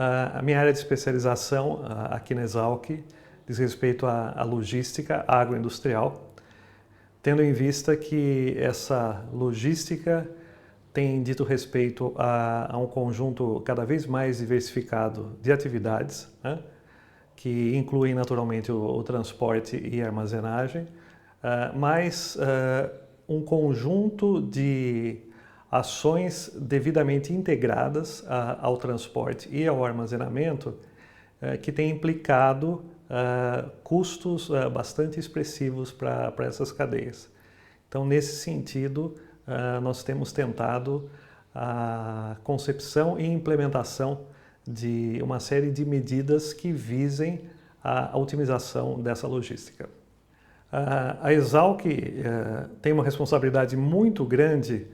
A minha área de especialização aqui na Exalc diz respeito à logística agroindustrial, tendo em vista que essa logística tem dito respeito a um conjunto cada vez mais diversificado de atividades, né, que incluem naturalmente o transporte e armazenagem, mas um conjunto de ações devidamente integradas ao transporte e ao armazenamento que tem implicado custos bastante expressivos para essas cadeias. Então, nesse sentido, nós temos tentado a concepção e implementação de uma série de medidas que visem a otimização dessa logística. A Exalc tem uma responsabilidade muito grande,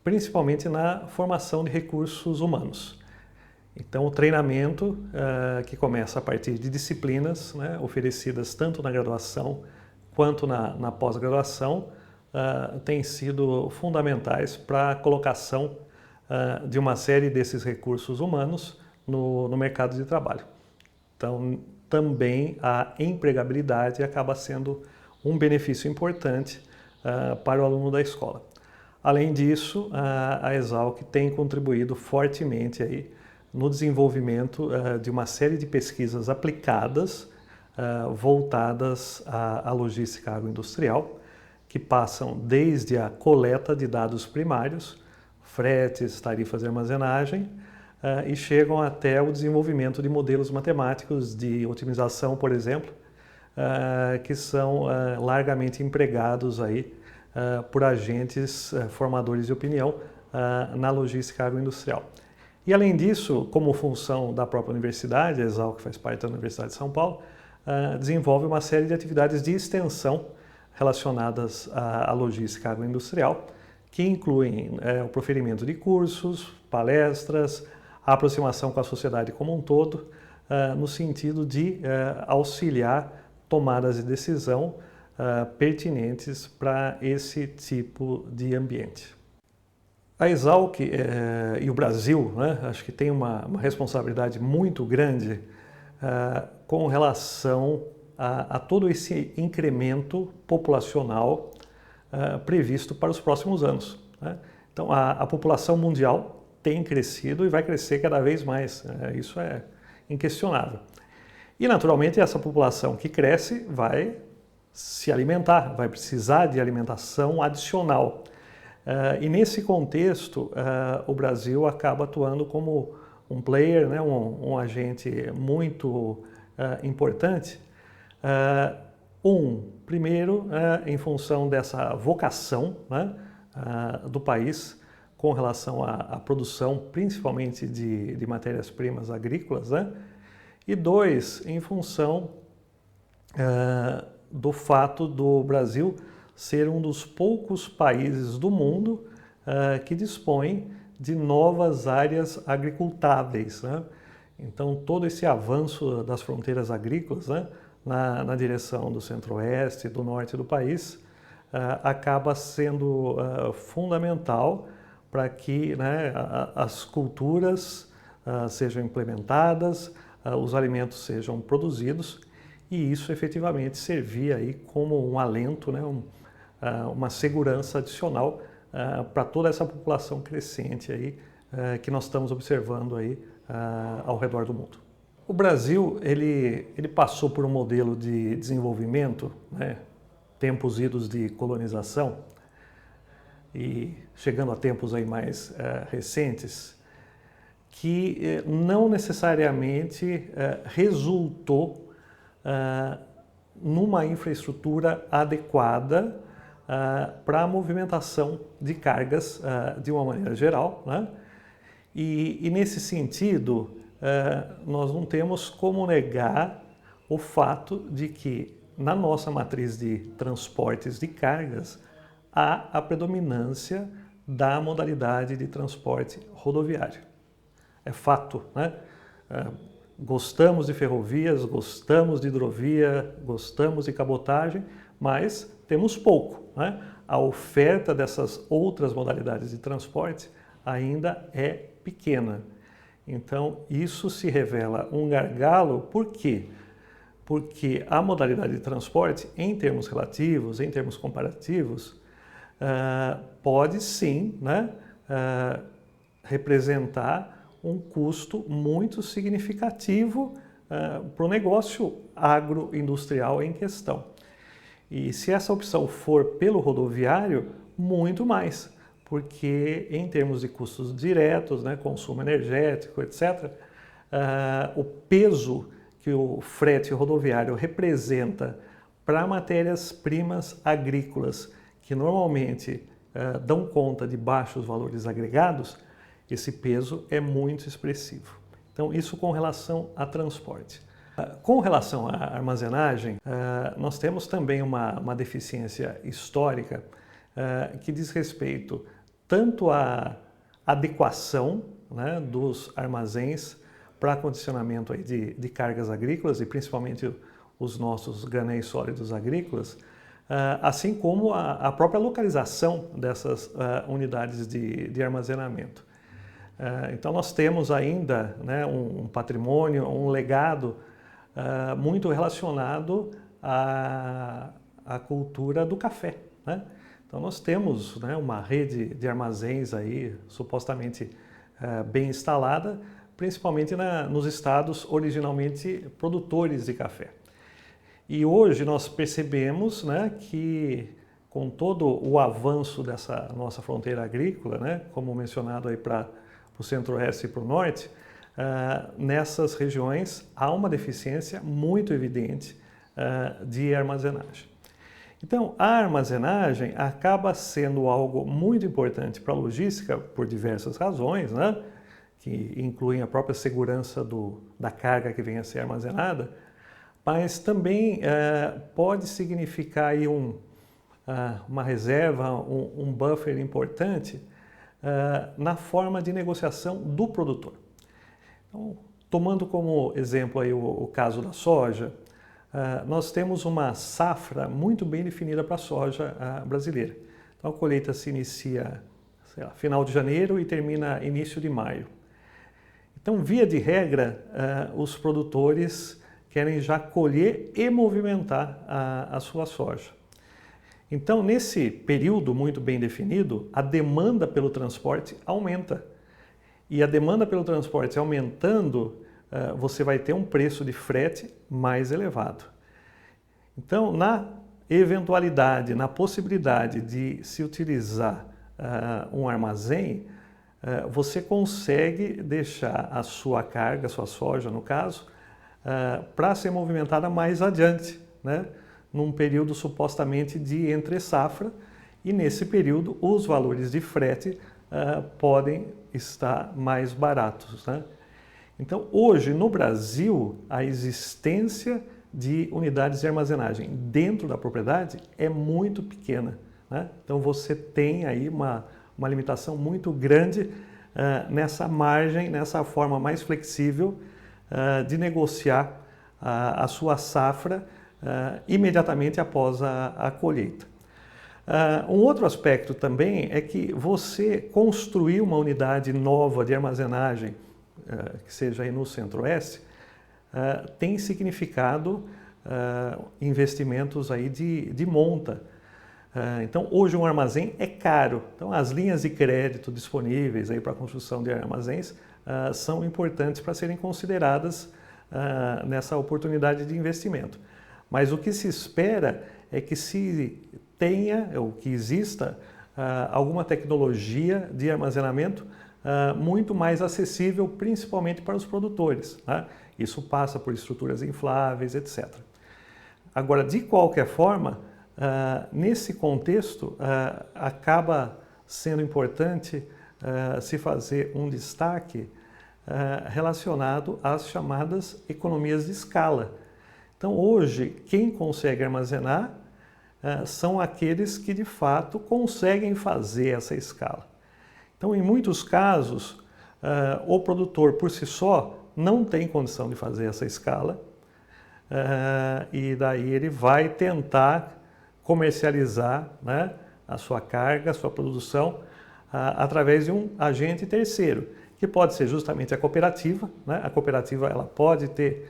principalmente na formação de recursos humanos. Então, o treinamento, que começa a partir de disciplinas, né, oferecidas tanto na graduação quanto na pós-graduação, têm sido fundamentais para a colocação de uma série desses recursos humanos no mercado de trabalho. Então, também a empregabilidade acaba sendo um benefício importante para o aluno da escola. Além disso, a Exalc tem contribuído fortemente aí no desenvolvimento de uma série de pesquisas aplicadas voltadas à logística agroindustrial, que passam desde a coleta de dados primários, fretes, tarifas de armazenagem, e chegam até o desenvolvimento de modelos matemáticos de otimização, por exemplo, que são largamente empregados aí por agentes formadores de opinião na logística agroindustrial. E além disso, como função da própria universidade, a Exalc faz parte da Universidade de São Paulo, desenvolve uma série de atividades de extensão relacionadas à logística agroindustrial, que incluem o proferimento de cursos, palestras, a aproximação com a sociedade como um todo, no sentido de auxiliar tomadas de decisão pertinentes para esse tipo de ambiente. A Exalc e o Brasil, né, acho que tem uma responsabilidade muito grande com relação a todo esse incremento populacional previsto para os próximos anos, né? Então, a população mundial tem crescido e vai crescer cada vez mais, isso é inquestionável. E, naturalmente, essa população que cresce vai se alimentar, vai precisar de alimentação adicional. E nesse contexto, o Brasil acaba atuando como um player, né, um agente muito importante. Primeiro, em função dessa vocação, né, do país com relação à produção, principalmente de matérias-primas agrícolas, né? E dois, em função do fato do Brasil ser um dos poucos países do mundo que dispõe de novas áreas agricultáveis, né? Então, todo esse avanço das fronteiras agrícolas, né, na direção do centro-oeste e do norte do país acaba sendo fundamental para que, né, as culturas sejam implementadas, os alimentos sejam produzidos, e isso efetivamente servir aí como um alento, né, uma segurança adicional para toda essa população crescente aí, que nós estamos observando aí ao redor do mundo. O Brasil ele passou por um modelo de desenvolvimento, né, tempos idos de colonização e chegando a tempos aí mais recentes, que não necessariamente resultou numa infraestrutura adequada para a movimentação de cargas de uma maneira geral, né? E nesse sentido, nós não temos como negar o fato de que na nossa matriz de transportes de cargas há a predominância da modalidade de transporte rodoviário. É fato, né? Gostamos de ferrovias, gostamos de hidrovia, gostamos de cabotagem, mas temos pouco, né? A oferta dessas outras modalidades de transporte ainda é pequena. Então, isso se revela um gargalo, por quê? Porque a modalidade de transporte, em termos relativos, em termos comparativos, pode sim, né, representar um custo muito significativo para o negócio agroindustrial em questão. E se essa opção for pelo rodoviário, muito mais, porque em termos de custos diretos, né, consumo energético, etc., o peso que o frete rodoviário representa para matérias-primas agrícolas, que normalmente dão conta de baixos valores agregados, esse peso é muito expressivo. Então, isso com relação a transporte. Com relação à armazenagem, nós temos também uma deficiência histórica que diz respeito tanto à adequação, né, dos armazéns para acondicionamento aí de cargas agrícolas e principalmente os nossos granéis sólidos agrícolas, assim como a própria localização dessas unidades de armazenamento. Então nós temos ainda, né, um patrimônio, um legado muito relacionado à cultura do café, né? Então nós temos, né, uma rede de armazéns aí supostamente bem instalada, principalmente nos estados originalmente produtores de café. E hoje nós percebemos, né, que com todo o avanço dessa nossa fronteira agrícola, né, como mencionado aí para o centro-oeste e para o norte, nessas regiões há uma deficiência muito evidente de armazenagem. Então, a armazenagem acaba sendo algo muito importante para a logística por diversas razões, né, que incluem a própria segurança da carga que vem a ser armazenada, mas também pode significar aí uma reserva, um buffer importante na forma de negociação do produtor. Então, tomando como exemplo aí o caso da soja, nós temos uma safra muito bem definida para a soja brasileira. Então, a colheita se inicia, sei lá, final de janeiro e termina início de maio. Então, via de regra, os produtores querem já colher e movimentar a sua soja. Então, nesse período muito bem definido, a demanda pelo transporte aumenta. E a demanda pelo transporte aumentando, você vai ter um preço de frete mais elevado. Então, na eventualidade, na possibilidade de se utilizar um armazém, você consegue deixar a sua carga, a sua soja no caso, para ser movimentada mais adiante, né? Num período supostamente de entre-safra, e nesse período os valores de frete podem estar mais baratos, né? Então, hoje no Brasil, a existência de unidades de armazenagem dentro da propriedade é muito pequena, né? Então, você tem aí uma limitação muito grande nessa margem, nessa forma mais flexível de negociar a sua safra imediatamente após a colheita. Um outro aspecto também é que você construir uma unidade nova de armazenagem, que seja aí no Centro-Oeste, tem significado investimentos aí de monta. Então, hoje um armazém é caro. Então, as linhas de crédito disponíveis aí para a construção de armazéns são importantes para serem consideradas nessa oportunidade de investimento. Mas o que se espera é que se tenha, ou que exista, alguma tecnologia de armazenamento muito mais acessível, principalmente para os produtores, né? Isso passa por estruturas infláveis, etc. Agora, de qualquer forma, nesse contexto, acaba sendo importante se fazer um destaque relacionado às chamadas economias de escala. Então, hoje, quem consegue armazenar são aqueles que, de fato, conseguem fazer essa escala. Então, em muitos casos, o produtor, por si só, não tem condição de fazer essa escala e daí ele vai tentar comercializar, né, a sua carga, a sua produção, através de um agente terceiro, que pode ser justamente a cooperativa, né? A cooperativa ela pode ter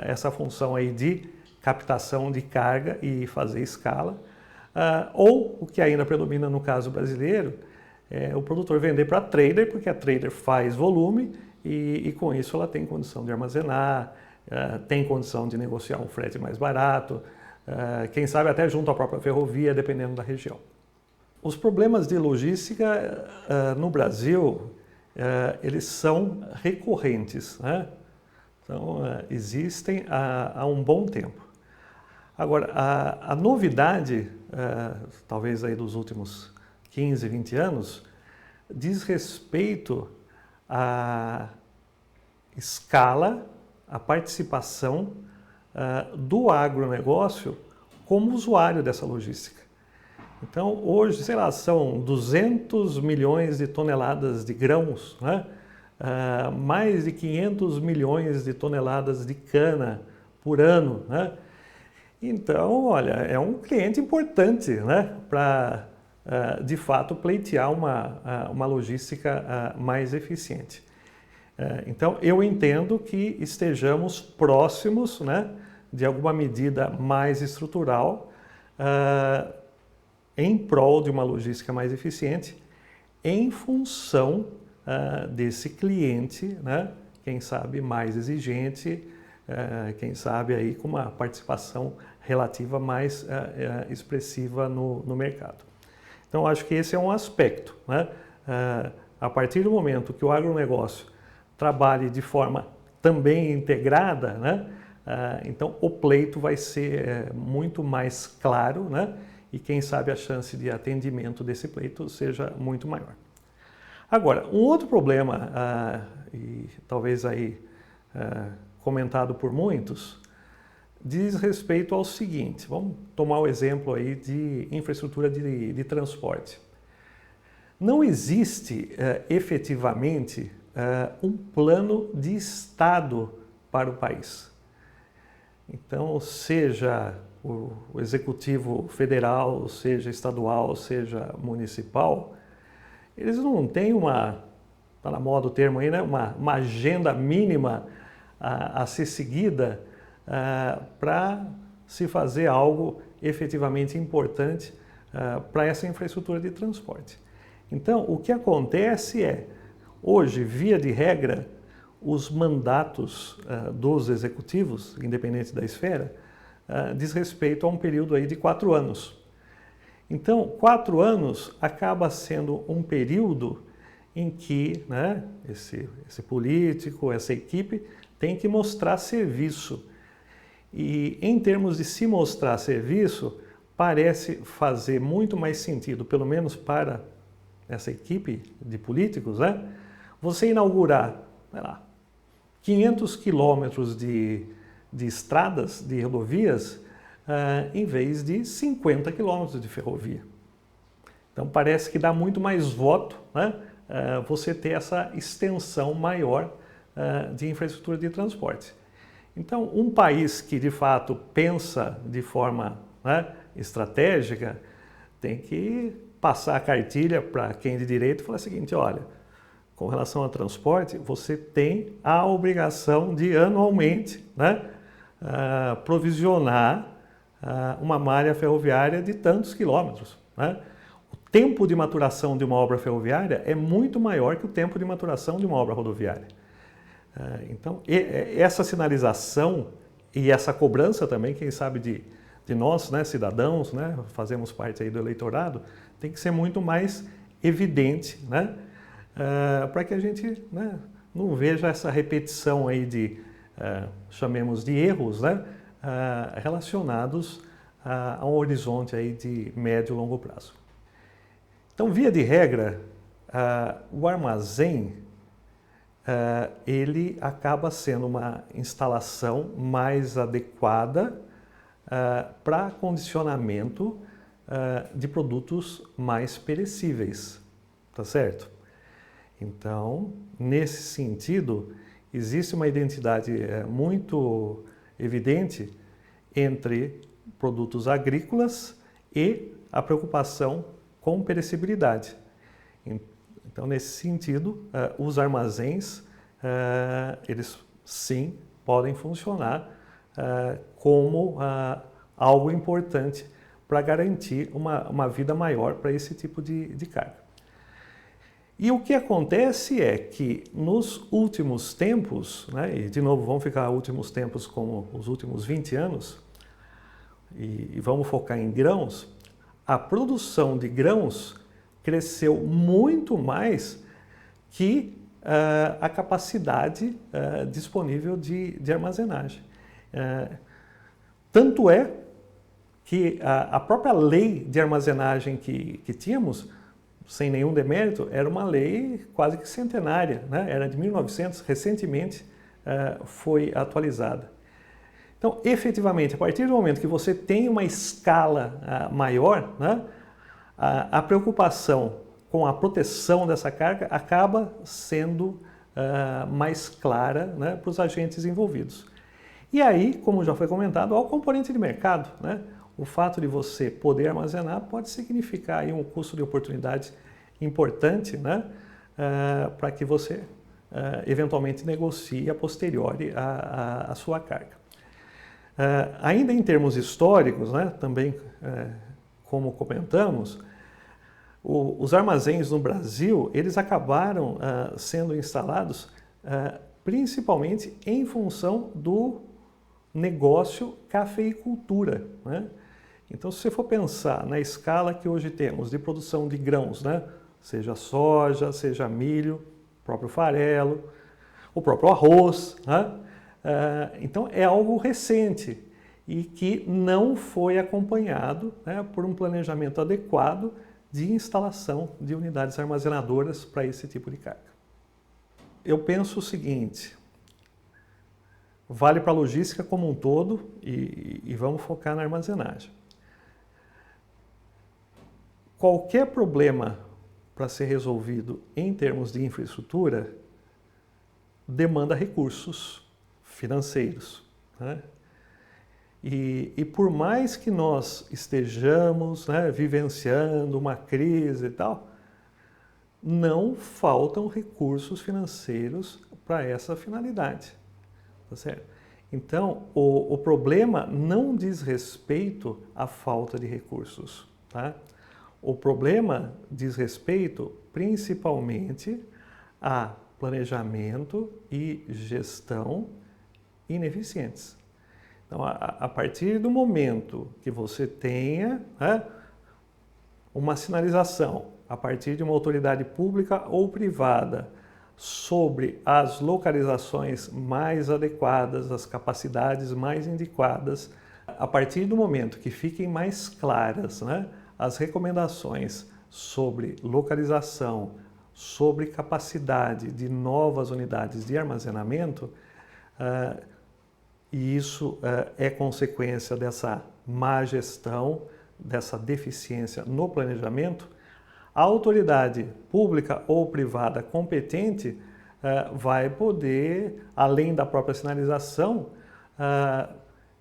essa função aí de captação de carga e fazer escala, ou o que ainda predomina no caso brasileiro, é o produtor vender para trader, porque a trader faz volume e com isso ela tem condição de armazenar, tem condição de negociar um frete mais barato, quem sabe até junto à própria ferrovia, dependendo da região. Os problemas de logística no Brasil, eles são recorrentes, né? Então, existem há um bom tempo. Agora, a novidade, talvez aí dos últimos 15, 20 anos, diz respeito à escala, à participação do agronegócio como usuário dessa logística. Então, hoje, sei lá, são 200 milhões de toneladas de grãos, né? Mais de 500 milhões de toneladas de cana por ano, né? Então, olha, é um cliente importante, né? Para, de fato, pleitear uma logística mais eficiente. Então, eu entendo que estejamos próximos, né, de alguma medida mais estrutural em prol de uma logística mais eficiente, em função desse cliente, né, quem sabe mais exigente, quem sabe aí com uma participação relativa mais expressiva no mercado. Então, acho que esse é um aspecto, né? A partir do momento que o agronegócio trabalhe de forma também integrada, né? Então o pleito vai ser muito mais claro, né? E quem sabe a chance de atendimento desse pleito seja muito maior. Agora, um outro problema, e talvez aí comentado por muitos, diz respeito ao seguinte: vamos tomar o exemplo aí de infraestrutura de transporte. Não existe efetivamente um plano de Estado para o país. Então, seja o executivo federal, seja estadual, seja municipal, eles não têm está na moda o termo aí, né? Uma agenda mínima a ser seguida para se fazer algo efetivamente importante para essa infraestrutura de transporte. Então, o que acontece é, hoje, via de regra, os mandatos dos executivos, independente da esfera, diz respeito a um período aí de 4 anos. Então, 4 anos acaba sendo um período em que, né, esse político, essa equipe, tem que mostrar serviço. E em termos de se mostrar serviço, parece fazer muito mais sentido, pelo menos para essa equipe de políticos, né, você inaugurar, sei lá, 500 quilômetros de estradas, de rodovias, em vez de 50 quilômetros de ferrovia. Então parece que dá muito mais voto, né, você ter essa extensão maior de infraestrutura de transporte. Então, um país que de fato pensa de forma, né, estratégica, tem que passar a cartilha para quem de direito e falar o seguinte: olha, com relação ao transporte, você tem a obrigação de anualmente, né, provisionar uma malha ferroviária de tantos quilômetros, né? O tempo de maturação de uma obra ferroviária é muito maior que o tempo de maturação de uma obra rodoviária. Então, essa sinalização e essa cobrança também, quem sabe de nós, né, cidadãos, né, fazemos parte aí do eleitorado, tem que ser muito mais evidente, né, para que a gente, né, não veja essa repetição aí de, chamemos de erros, né, relacionados a um horizonte aí de médio e longo prazo. Então, via de regra, o armazém ele acaba sendo uma instalação mais adequada para condicionamento de produtos mais perecíveis, tá certo? Então, nesse sentido, existe uma identidade muito evidente entre produtos agrícolas e a preocupação com perecibilidade. Então, nesse sentido, os armazéns, eles sim podem funcionar como algo importante para garantir uma vida maior para esse tipo de carga. E o que acontece é que nos últimos tempos, né, e de novo vamos ficar últimos tempos como os últimos 20 anos, e vamos focar em grãos, a produção de grãos cresceu muito mais que a capacidade disponível de armazenagem. Tanto é que a própria lei de armazenagem que tínhamos, sem nenhum demérito, era uma lei quase que centenária, né? Era de 1900, recentemente foi atualizada. Então, efetivamente, a partir do momento que você tem uma escala maior, né, a preocupação com a proteção dessa carga acaba sendo mais clara, né, para os agentes envolvidos. E aí, como já foi comentado, há o componente de mercado, né? O fato de você poder armazenar pode significar aí um custo de oportunidade importante, né, para que você eventualmente negocie a posteriori a sua carga. Ainda em termos históricos, né, também como comentamos, os armazéns no Brasil, eles acabaram sendo instalados principalmente em função do negócio cafeicultura, né? Então, se você for pensar na escala que hoje temos de produção de grãos, né, seja soja, seja milho, próprio farelo, o próprio arroz, né? Então é algo recente e que não foi acompanhado, né, por um planejamento adequado de instalação de unidades armazenadoras para esse tipo de carga. Eu penso o seguinte, vale para a logística como um todo e vamos focar na armazenagem. Qualquer problema para ser resolvido em termos de infraestrutura demanda recursos financeiros, né? E por mais que nós estejamos, né, vivenciando uma crise e tal, não faltam recursos financeiros para essa finalidade, tá certo? Então, o problema não diz respeito à falta de recursos, tá? O problema diz respeito principalmente a planejamento e gestão ineficientes. Então, a partir do momento que você tenha, né, uma sinalização a partir de uma autoridade pública ou privada sobre as localizações mais adequadas, as capacidades mais indicadas, a partir do momento que fiquem mais claras, né, as recomendações sobre localização, sobre capacidade de novas unidades de armazenamento, e isso é consequência dessa má gestão, dessa deficiência no planejamento, a autoridade pública ou privada competente vai poder, além da própria sinalização,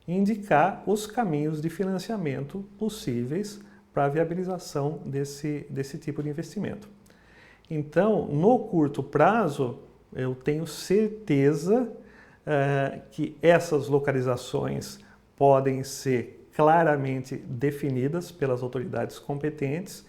indicar os caminhos de financiamento possíveis para a viabilização desse tipo de investimento. Então, no curto prazo, eu tenho certeza que essas localizações podem ser claramente definidas pelas autoridades competentes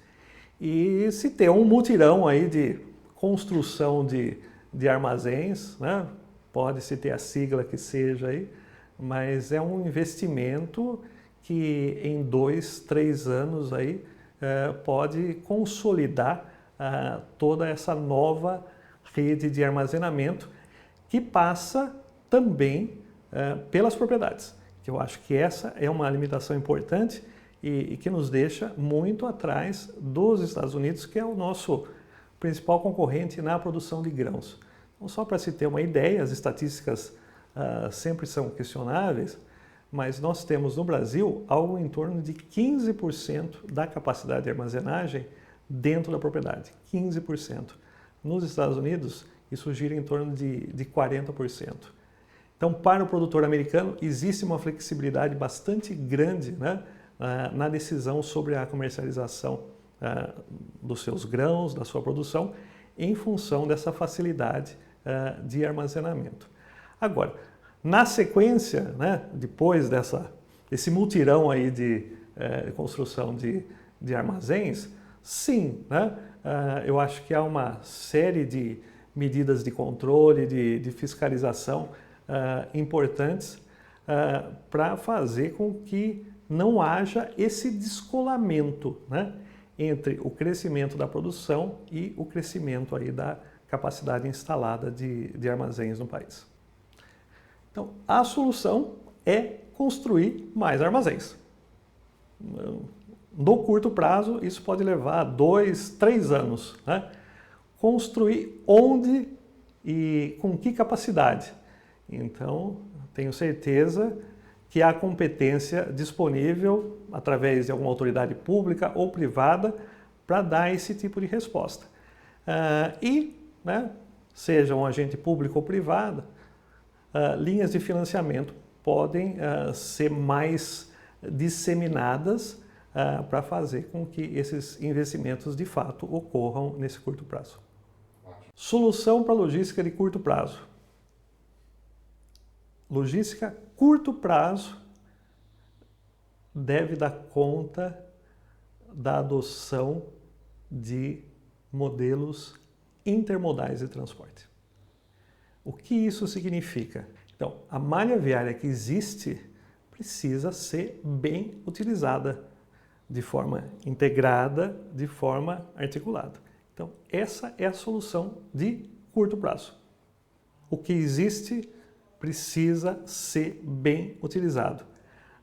e se ter um mutirão aí de construção de armazéns, né? Pode-se ter a sigla que seja aí, mas é um investimento que em 2, 3 anos aí pode consolidar toda essa nova rede de armazenamento que passa também pelas propriedades, que eu acho que essa é uma limitação importante e que nos deixa muito atrás dos Estados Unidos, que é o nosso principal concorrente na produção de grãos. Então, só para se ter uma ideia, as estatísticas sempre são questionáveis, mas nós temos no Brasil algo em torno de 15% da capacidade de armazenagem dentro da propriedade, 15%. Nos Estados Unidos, isso gira em torno de 40%. Então, para o produtor americano, existe uma flexibilidade bastante grande, né, na decisão sobre a comercialização dos seus grãos, da sua produção, em função dessa facilidade de armazenamento. Agora, na sequência, né, depois desse mutirão aí de construção de armazéns, sim, né, eu acho que há uma série de medidas de controle, de fiscalização importantes para fazer com que não haja esse descolamento, né, entre o crescimento da produção e o crescimento aí da capacidade instalada de armazéns no país. Então, a solução é construir mais armazéns. No curto prazo, isso pode levar 2, 3 anos, né? Construir onde e com que capacidade. Então, tenho certeza que há competência disponível através de alguma autoridade pública ou privada para dar esse tipo de resposta. Né, seja um agente público ou privado, linhas de financiamento podem ser mais disseminadas para fazer com que esses investimentos de fato ocorram nesse curto prazo. Solução para logística de curto prazo. Logística curto prazo deve dar conta da adoção de modelos intermodais de transporte. O que isso significa? Então, a malha viária que existe precisa ser bem utilizada, de forma integrada, de forma articulada. Então, essa é a solução de curto prazo. O que existe precisa ser bem utilizado.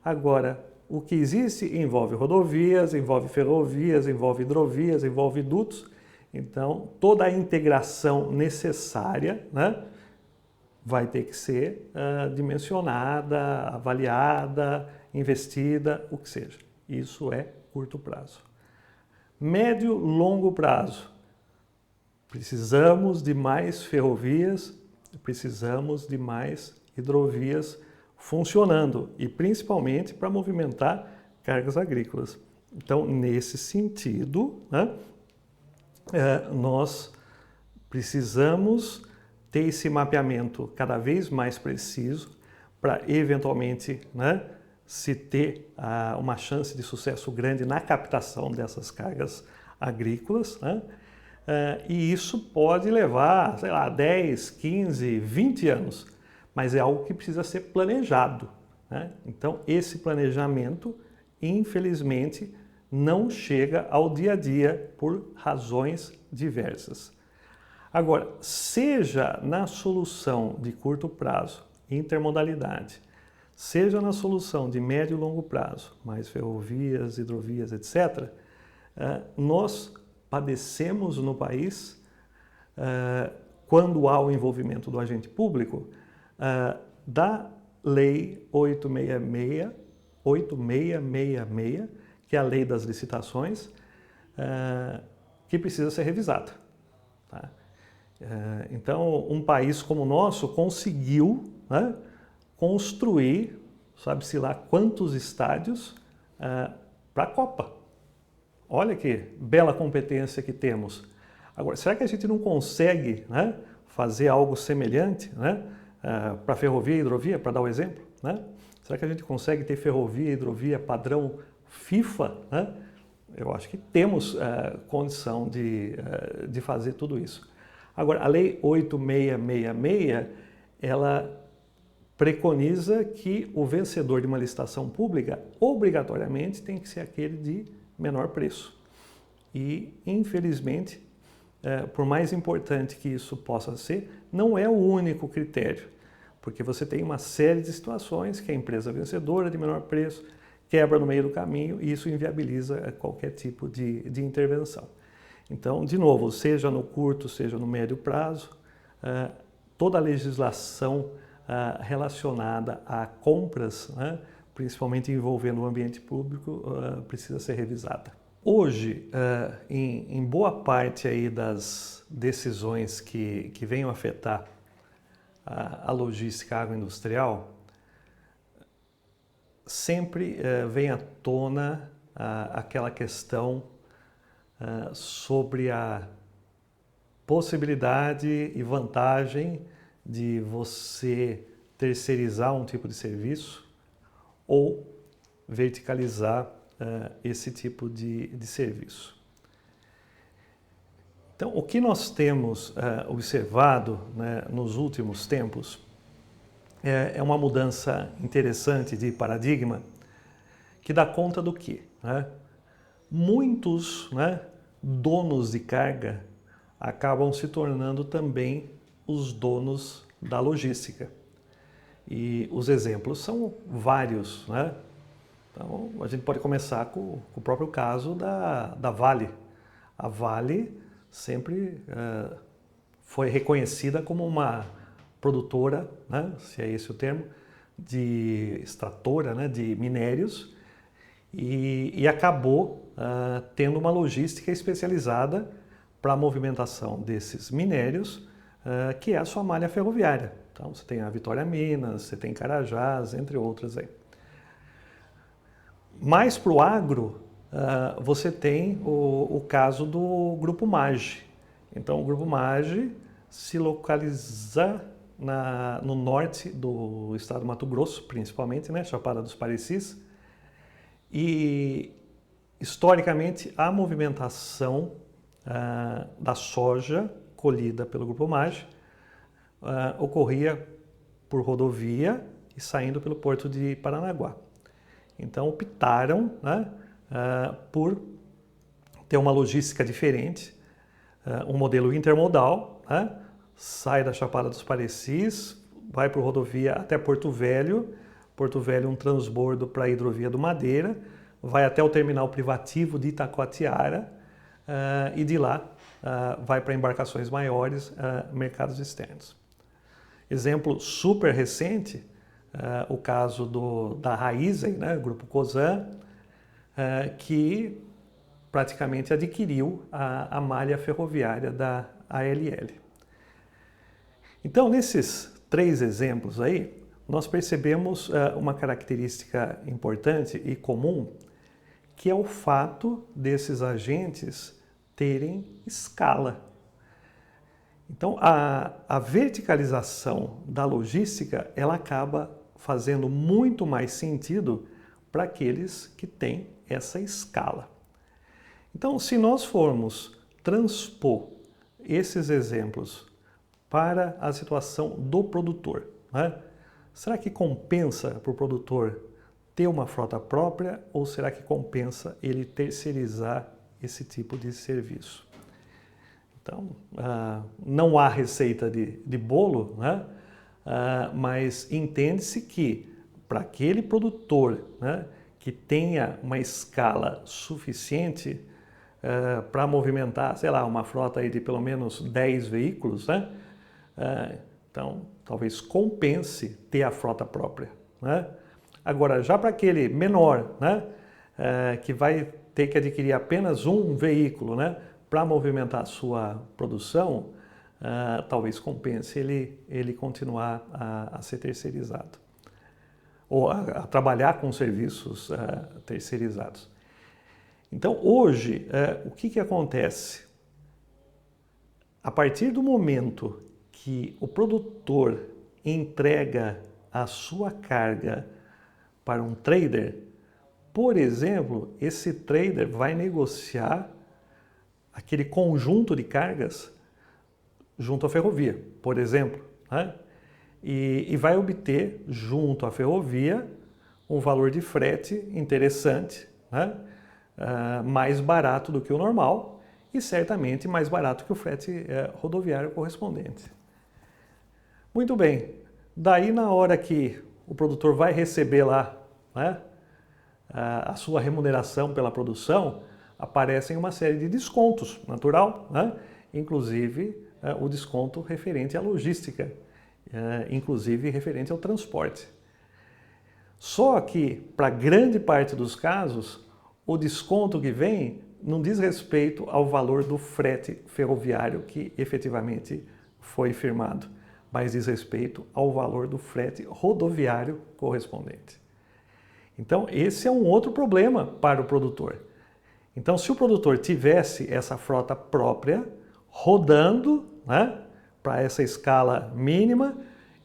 Agora, o que existe envolve rodovias, envolve ferrovias, envolve hidrovias, envolve dutos. Então, toda a integração necessária, né, vai ter que ser dimensionada, avaliada, investida, o que seja. Isso é curto prazo. Médio, longo prazo. Precisamos de mais ferrovias, precisamos de mais hidrovias funcionando e principalmente para movimentar cargas agrícolas. Então, nesse sentido, né, nós precisamos ter esse mapeamento cada vez mais preciso para, eventualmente, né, se ter uma chance de sucesso grande na captação dessas cargas agrícolas, né? E isso pode levar, sei lá, 10, 15, 20 anos, mas é algo que precisa ser planejado, né? Então, esse planejamento, infelizmente, não chega ao dia a dia por razões diversas. Agora, seja na solução de curto prazo, intermodalidade, seja na solução de médio e longo prazo, mais ferrovias, hidrovias, etc., nós padecemos no país, quando há o envolvimento do agente público, da Lei 8666, que é a Lei das Licitações, que precisa ser revisada. Tá? Então, um país como o nosso conseguiu, né, construir, sabe-se lá quantos estádios, para a Copa. Olha que bela competência que temos. Agora, será que a gente não consegue, né, fazer algo semelhante, né, para ferrovia e hidrovia, para dar o exemplo? Né? Será que a gente consegue ter ferrovia e hidrovia padrão FIFA? Né? Eu acho que temos condição de fazer tudo isso. Agora, a Lei 8666, ela preconiza que o vencedor de uma licitação pública obrigatoriamente tem que ser aquele de menor preço. E, infelizmente, por mais importante que isso possa ser, não é o único critério, porque você tem uma série de situações que a empresa vencedora de menor preço quebra no meio do caminho e isso inviabiliza qualquer tipo de intervenção. Então, de novo, seja no curto, seja no médio prazo, toda a legislação relacionada a compras, né, principalmente envolvendo o ambiente público, precisa ser revisada. Hoje, em boa parte aí das decisões que venham afetar a logística agroindustrial, sempre vem à tona aquela questão sobre possibilidade e vantagem de você terceirizar um tipo de serviço ou verticalizar esse tipo de serviço. Então, o que nós temos observado, né, nos últimos tempos é uma mudança interessante de paradigma que dá conta do quê? Né? Muitos, né, donos de carga acabam se tornando também os donos da logística. E os exemplos são vários, né? Então, a gente pode começar com o próprio caso da Vale. A Vale sempre foi reconhecida como uma produtora, né, se é esse o termo, extratora, né, de minérios e acabou tendo uma logística especializada para a movimentação desses minérios, que é a sua malha ferroviária. Então, você tem a Vitória Minas, você tem Carajás, entre outras aí. Mais para o agro, você tem o caso do Grupo MAGGI. Então, o Grupo MAGGI se localiza no norte do estado do Mato Grosso, principalmente, né, Chapada dos Parecis. E, historicamente, a movimentação da soja colhida pelo Grupo MAGGI ocorria por rodovia e saindo pelo porto de Paranaguá. Então, optaram, né, por ter uma logística diferente, um modelo intermodal, né, sai da Chapada dos Parecis, vai por rodovia até Porto Velho um transbordo para a hidrovia do Madeira, vai até o terminal privativo de Itacoatiara e de lá vai para embarcações maiores, mercados externos. Exemplo super recente, o caso da Raízen, né, Grupo Cosan, que praticamente adquiriu a malha ferroviária da ALL. Então, nesses 3 exemplos aí, nós percebemos uma característica importante e comum, que é o fato desses agentes terem escala. Então, a verticalização da logística, ela acaba fazendo muito mais sentido para aqueles que têm essa escala. Então, se nós formos transpor esses exemplos para a situação do produtor, né? Será que compensa para o produtor ter uma frota própria ou será que compensa ele terceirizar esse tipo de serviço? Então, não há receita de bolo, né? Mas entende-se que para aquele produtor, né, que tenha uma escala suficiente para movimentar, sei lá, uma frota aí de pelo menos 10 veículos, né? Então, talvez compense ter a frota própria, né? Agora, já para aquele menor, né, que vai ter que adquirir apenas um veículo, né, para movimentar a sua produção, talvez compense ele continuar a ser terceirizado ou a trabalhar com serviços terceirizados. Então, hoje, o que acontece? A partir do momento que o produtor entrega a sua carga para um trader, por exemplo, esse trader vai negociar aquele conjunto de cargas junto à ferrovia, por exemplo, né? E vai obter junto à ferrovia um valor de frete interessante, né? Mais barato do que o normal e certamente mais barato que o frete rodoviário correspondente. Muito bem, daí na hora que o produtor vai receber lá, né, a sua remuneração pela produção, aparecem uma série de descontos, natural, né? Inclusive o desconto referente à logística, inclusive referente ao transporte. Só que, para grande parte dos casos, o desconto que vem não diz respeito ao valor do frete ferroviário que efetivamente foi firmado, mas diz respeito ao valor do frete rodoviário correspondente. Então, esse é um outro problema para o produtor. Então, se o produtor tivesse essa frota própria, rodando, né, para essa escala mínima,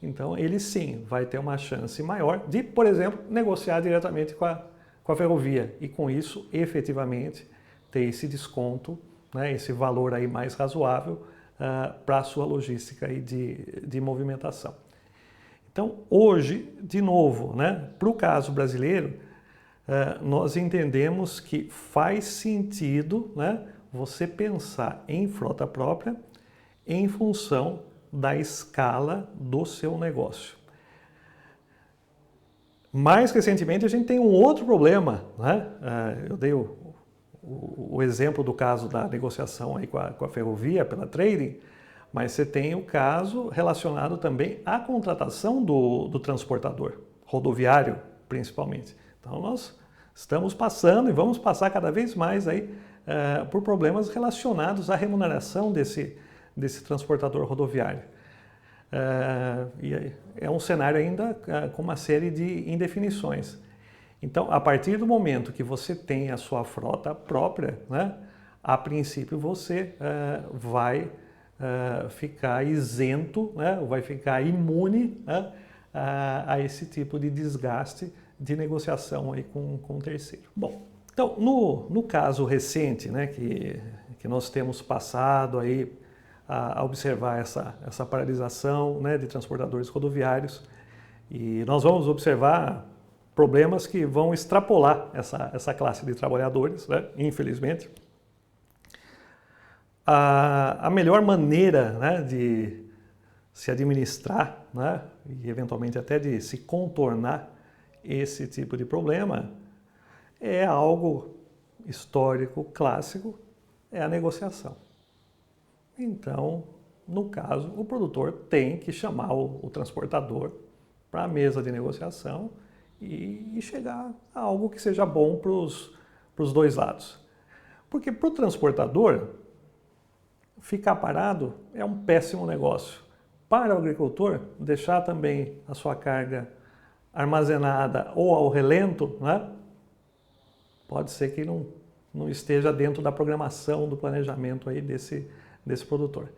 então ele sim vai ter uma chance maior de, por exemplo, negociar diretamente com a ferrovia e com isso efetivamente ter esse desconto, né, esse valor aí mais razoável para a sua logística aí de movimentação. Então hoje, de novo, né, para o caso brasileiro, nós entendemos que faz sentido, né, você pensar em frota própria em função da escala do seu negócio. Mais recentemente, a gente tem um outro problema, né? Eu dei o exemplo do caso da negociação aí com a ferrovia pela trading, mas você tem o caso relacionado também à contratação do transportador, rodoviário principalmente. Então nós estamos passando e vamos passar cada vez mais aí por problemas relacionados à remuneração desse transportador rodoviário. E é um cenário ainda com uma série de indefinições. Então, a partir do momento que você tem a sua frota própria, né, a princípio você vai ficar isento, né, vai ficar imune, né, a esse tipo de desgaste de negociação aí com o terceiro. Bom, então no caso recente, né, que nós temos passado aí a observar essa paralisação, né, de transportadores rodoviários, e nós vamos observar problemas que vão extrapolar essa classe de trabalhadores, né, infelizmente. A melhor maneira, né, de se administrar, né, e eventualmente até de se contornar esse tipo de problema é algo histórico, clássico, é a negociação. Então, no caso, o produtor tem que chamar o transportador para a mesa de negociação e chegar a algo que seja bom para os dois lados. Porque para o transportador, ficar parado é um péssimo negócio. Para o agricultor, deixar também a sua carga armazenada ou ao relento, né, pode ser que não esteja dentro da programação, do planejamento aí desse produtor.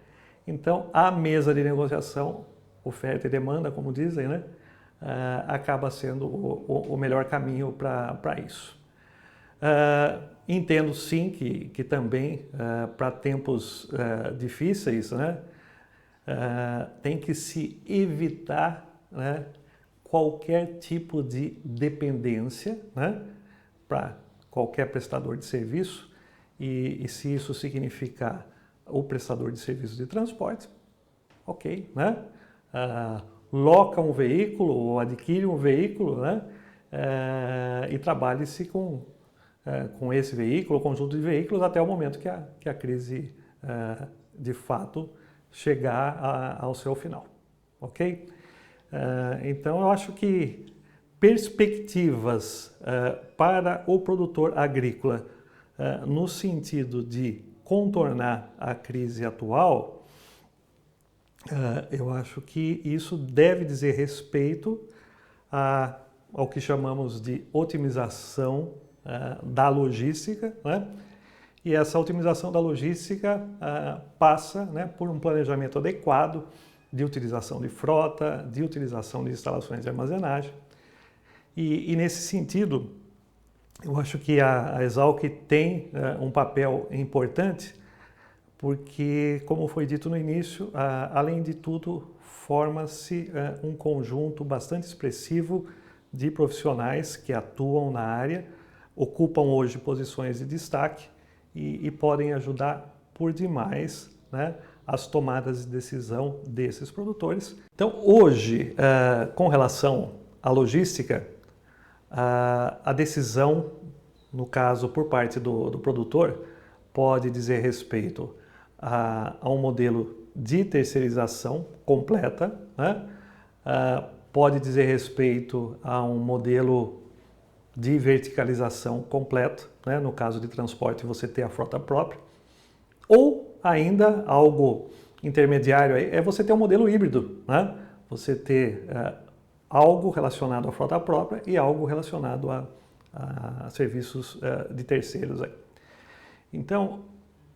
Então, a mesa de negociação, oferta e demanda, como dizem, né, acaba sendo o melhor caminho para isso. Entendo sim que também para tempos difíceis, né, tem que se evitar, né, qualquer tipo de dependência, né, para qualquer prestador de serviço e se isso significar o prestador de serviços de transporte, ok, né? Loca um veículo ou adquire um veículo, né? E trabalhe-se com esse veículo, conjunto de veículos, até o momento que a crise de fato chegar ao seu final, ok? Então eu acho que perspectivas para o produtor agrícola no sentido de contornar a crise atual, eu acho que isso deve dizer respeito ao que chamamos de otimização da logística, né? E essa otimização da logística passa, né, por um planejamento adequado de utilização de frota, de utilização de instalações de armazenagem. E nesse sentido, eu acho que a Exalc tem um papel importante, porque, como foi dito no início, além de tudo, forma-se um conjunto bastante expressivo de profissionais que atuam na área, ocupam hoje posições de destaque e podem ajudar por demais, né, as tomadas de decisão desses produtores. Então, hoje, com relação à logística, a decisão, no caso, por parte do produtor, pode dizer respeito a um modelo de terceirização completa, né? Pode dizer respeito a um modelo de verticalização completo, né? No caso de transporte, você ter a frota própria, ou ainda algo intermediário é você ter um modelo híbrido, né? Você ter algo relacionado à frota própria e algo relacionado a serviços de terceiros. Então,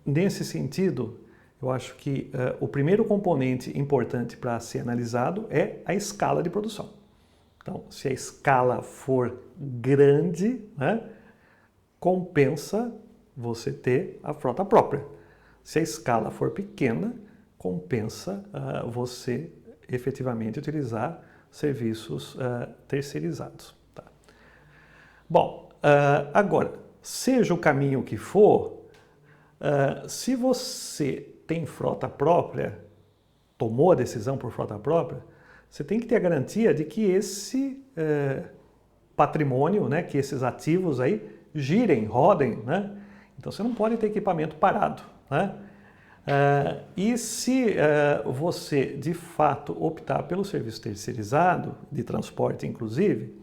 nesse sentido, eu acho que o primeiro componente importante para ser analisado é a escala de produção. Então, se a escala for grande, né, compensa você ter a frota própria. Se a escala for pequena, compensa você efetivamente utilizar serviços terceirizados. Tá? Bom, agora, seja o caminho que for, se você tem frota própria, tomou a decisão por frota própria, você tem que ter a garantia de que esse patrimônio, né, que esses ativos aí girem, rodem, né? Então você não pode ter equipamento parado, né? E se você de fato optar pelo serviço terceirizado, de transporte inclusive,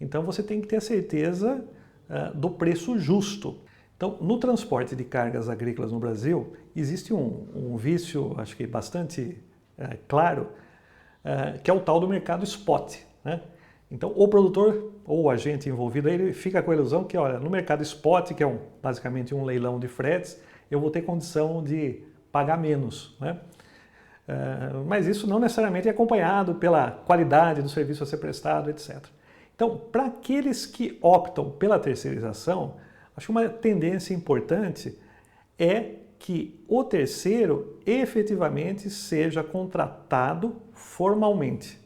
então você tem que ter a certeza do preço justo. Então, no transporte de cargas agrícolas no Brasil, existe um vício, acho que bastante claro, que é o tal do mercado spot, né? Então, o produtor ou o agente envolvido, ele fica com a ilusão que, olha, no mercado spot, que é basicamente um leilão de fretes, eu vou ter condição de pagar menos, né? Mas isso não necessariamente é acompanhado pela qualidade do serviço a ser prestado, etc. Então, para aqueles que optam pela terceirização, acho que uma tendência importante é que o terceiro efetivamente seja contratado formalmente.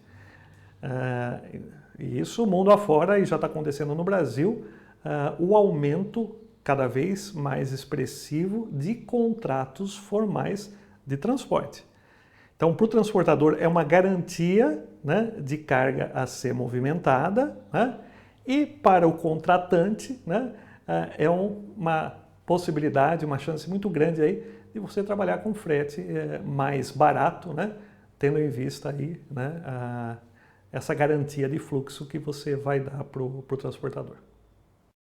E isso mundo afora, e já está acontecendo no Brasil, o aumento cada vez mais expressivo de contratos formais de transporte. Então, para o transportador é uma garantia, né, de carga a ser movimentada, né, e para o contratante, né, é uma possibilidade, uma chance muito grande aí de você trabalhar com frete mais barato, né, tendo em vista aí, né, essa garantia de fluxo que você vai dar para o transportador.